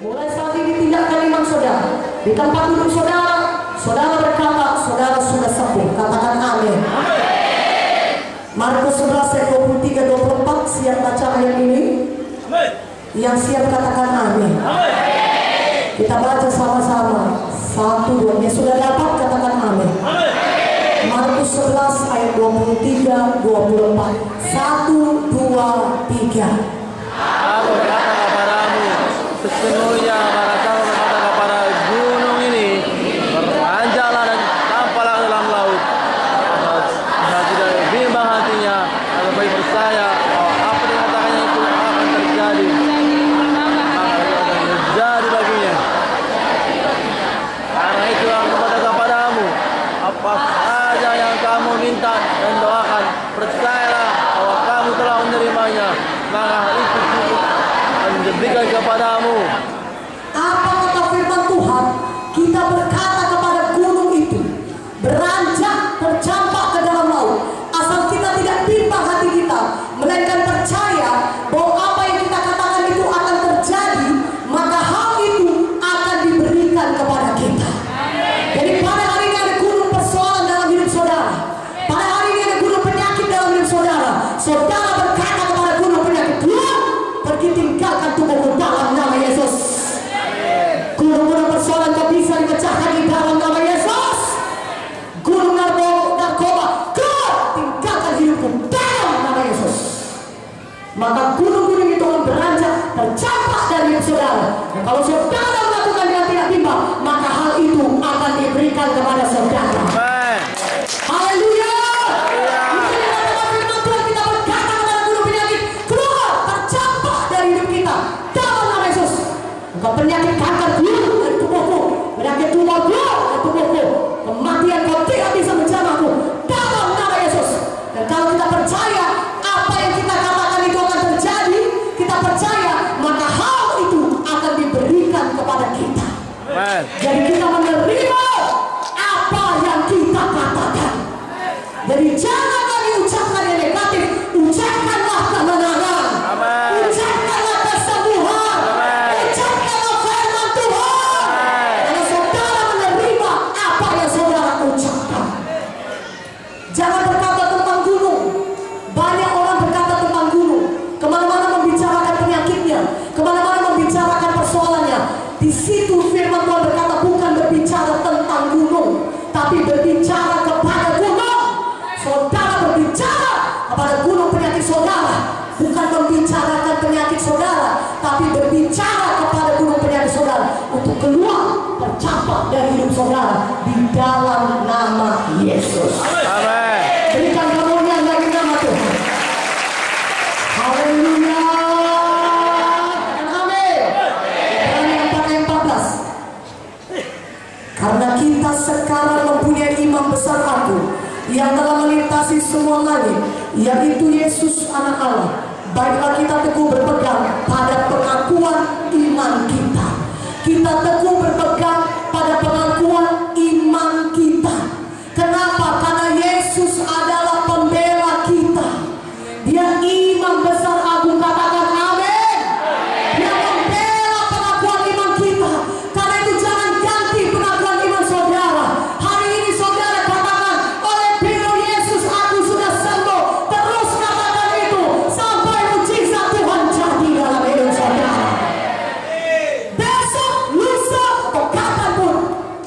Mulai saat ini tinggalkan iman saudara. Di tempat duduk saudara, saudara berkata, saudara sudah sembuh. Katakan amin. Markus 11 ayat 23-24. Siap baca ayat ini? Yang siap katakan amin. Kita baca sama-sama. 1, 2. Yang sudah dapat katakan amin. Markus 11 ayat 23-24. 1, 2, 3. Aku berkata kepadamu, sesungguhnya para kamu berkata kepada gunung ini, beranjaklah dan campaklah dalam laut. Dan tidak bimbang hatinya, dan bagi percaya bahwa apa yang dikatakannya itu akan terjadi. Akan terjadi baginya. Karena itu aku berkata kepadamu, apa saja yang kamu minta dan doakan, percayalah bahwa kamu telah menerimanya, maka itu cukup akan diberikan kepadamu. Apa kata firman Tuhan? Kita berkata kepada gunung itu, beranjak, tercampak ke dalam laut. Asal kita tidak bimbang hati kita, melainkan percaya bahwa apa yang kita katakan itu akan terjadi, maka hal itu akan diberikan kepada kita. Jadi pada hari ini ada gunung persoalan dalam hidup saudara. Pada hari ini ada gunung penyakit dalam hidup saudara. Saudara berkata kepada gunung penyakit, pergi tinggalkan tubuhku dalam nama Yesus. Gunung-gunung persoalan tak bisa dipecahkan di dalam nama Yesus. Gunung narkoba, tinggalkan hidupku dalam nama Yesus. Maka gunung-gunung itu akan beranjak, tercampak dari hidup saudara. Dan kalau saudara melakukan dengan tidak bimbang, maka hal itu akan diberikan kepada saudara. Haleluya. Penyakit kanker keluar dari tubuhku, penyakit tumor keluar dari tubuhku, kematian kau tidak bisa menjamahku dalam nama Yesus. Dan kalau kita percaya apa yang kita katakan itu akan terjadi, kita percaya, maka hal itu akan diberikan kepada kita. Jadi kita menerima apa yang kita katakan. Jadi jangan lagi ucapkan yang negatif, ucapkanlah kemenangan, ucapkanlah kesembuhan, ucapkanlah firman Tuhan. Kalau saudara menerima apa yang saudara ucapkan, jangan berkata tentang gunung. Banyak orang berkata tentang gunung, kemana-mana membicarakan penyakitnya, kemana-mana membicarakan persoalannya. Di situ firman Tuhan berkata bukan berbicara tentang gunung, tapi berbicara kepada gunung. Saudara berbicara kepada gunung penyakit saudara, bukan membicarakan penyakit saudara, tapi berbicara kepada gunung penyakit saudara untuk keluar, tercampak dari hidup saudara di dalam nama Yesus. Amin. Berikan kemuliaan bagi nama Tuhan. Haleluya. Amin. Ibrani 4 ayat 14. Karena kita sekarang mempunyai imam besar agung yang telah melintasi semua langit, yaitu Yesus Anak Allah. Baiklah kita teguh berpegang pada pengakuan iman kita. Kita teguh berpegang pada pengakuan iman kita. Kenapa? Karena Yesus adalah pembela kita. Dia imam besar agung, katakan amin. Dia membela pengakuan iman kita. Karena itu jangan ganti pengakuan iman saudara. Hari ini saudara katakan, oleh firman Yesus aku sudah sembuh. Terus katakan itu sampai mujizat Tuhan jadi dalam hidup saudara. Besok, lusa, atau kapanpun,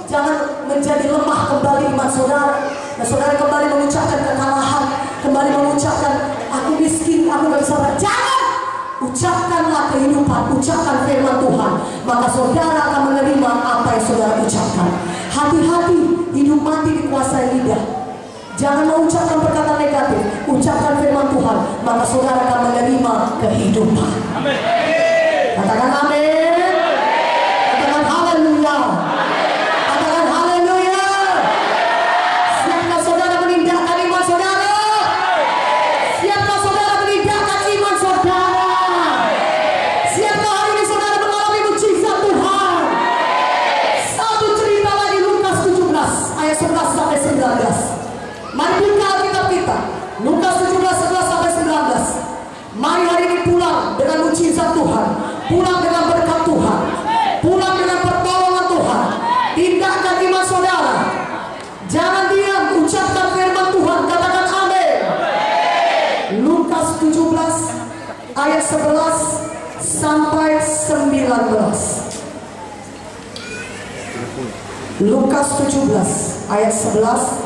jangan menjadi lemah kembali iman saudara. Dan saudara kembali mengucapkan kekalahan, kembali mengucapkan aku miskin, aku gak bisa berjalan. Ucapkanlah kehidupan, ucapkan firman Tuhan, maka saudara akan menerima apa yang saudara ucapkan. Hati-hati, hidup mati dikuasai lidah. Jangan mengucapkan perkataan negatif, ucapkan firman Tuhan, maka saudara akan menerima kehidupan. Amin. Katakan amin. Katakan haleluya. Katakan haleluya. Siapkah saudara menindakkan iman saudara? Siapkah saudara menindakkan iman saudara? Siapkah hari ini saudara mengalami mujizat Tuhan? Satu cerita lagi, Lukas 17 ayat 11 sampai 19. Mari buka Alkitab kita, Lukas 17 11 sampai 19. Mari hari ini pulang dengan mujizat Tuhan, pulang dengan berkat Tuhan. Pulang dengan pertolongan Tuhan. Tindakan iman saudara. Jangan diam, ucapkan firman Tuhan, katakan amin. Lukas 17 ayat 11 sampai 19. Lukas 17 ayat 11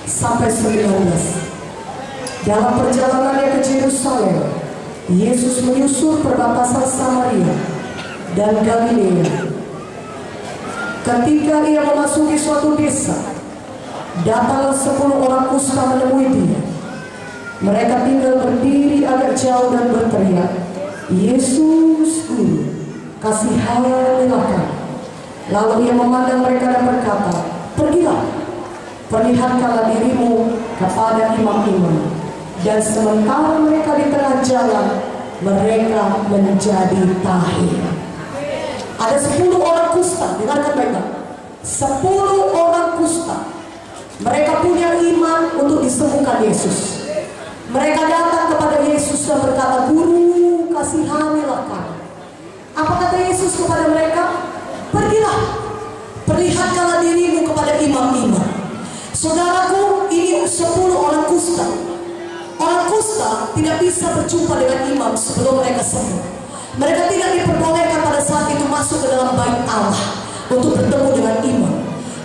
sampai 19. Dalam perjalanannya ke Yerusalem, Yesus menyusur perbatasan Samaria dan Galilea. Ketika ia memasuki suatu desa, datanglah 10 orang kusta menemui dia. Mereka tinggal berdiri agak jauh dan berteriak, "Yesus, Guru, kasihanilah kami." Lalu ia memandang mereka dan berkata, "Pergilah, perlihatkanlah dirimu kepada imam-imam." Dan sementara mereka di tengah jalan, mereka menjadi tahir. Ada 10 orang kusta, dengarkan baik-baik. 10 orang kusta. Mereka punya iman untuk disembuhkan Yesus. Mereka datang kepada Yesus dan berkata, "Guru, kasihanilah kami." Apa kata Yesus kepada mereka? "Pergilah, perlihatkanlah dirimu kepada imam-imam." Saudaraku, ini 10 orang kusta. Orang kusta tidak bisa berjumpa dengan imam sebelum mereka sembuh. Mereka tidak diperbolehkan pada saat itu masuk ke dalam bait Allah untuk bertemu dengan imam.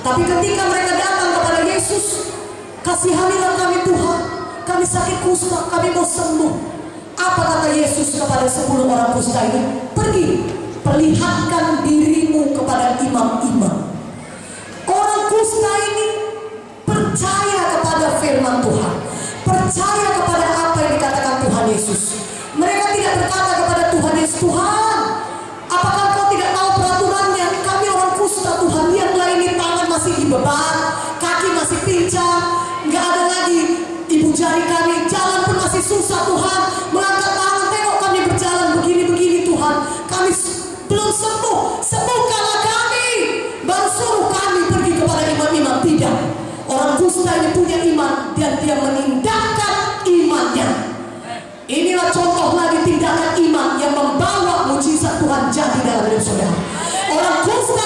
Tapi ketika mereka datang kepada Yesus, "Kasihanilah kami Tuhan, kami sakit kusta, kami mau sembuh." Apa kata Yesus kepada 10 orang kusta ini? "Pergi, perlihatkan dirimu kepada imam-imam." Orang kusta ini percaya kepada firman Tuhan, percaya kepada apa yang dikatakan Tuhan Yesus. Mereka tidak berkata kepada Tuhan Yesus, "Tuhan, apakah kau tidak tahu peraturannya? Kami orang kusta Tuhan, lihatlah ini tangan masih dibeban, kaki masih pincang, nggak ada lagi ibu jari kami, jalan pun masih susah Tuhan, mengangkat tangan, tengok kami berjalan begini-begini Tuhan, kami belum sembuh, sembuhkanlah kami, baru suruh kami pergi kepada imam-imam." Tidak, orang kusta ini punya iman dan dia menindakkan imannya. Inilah contoh lagi tindakan iman yang membawa mujizat Tuhan jadi dalam hidup saudara. Orang kusta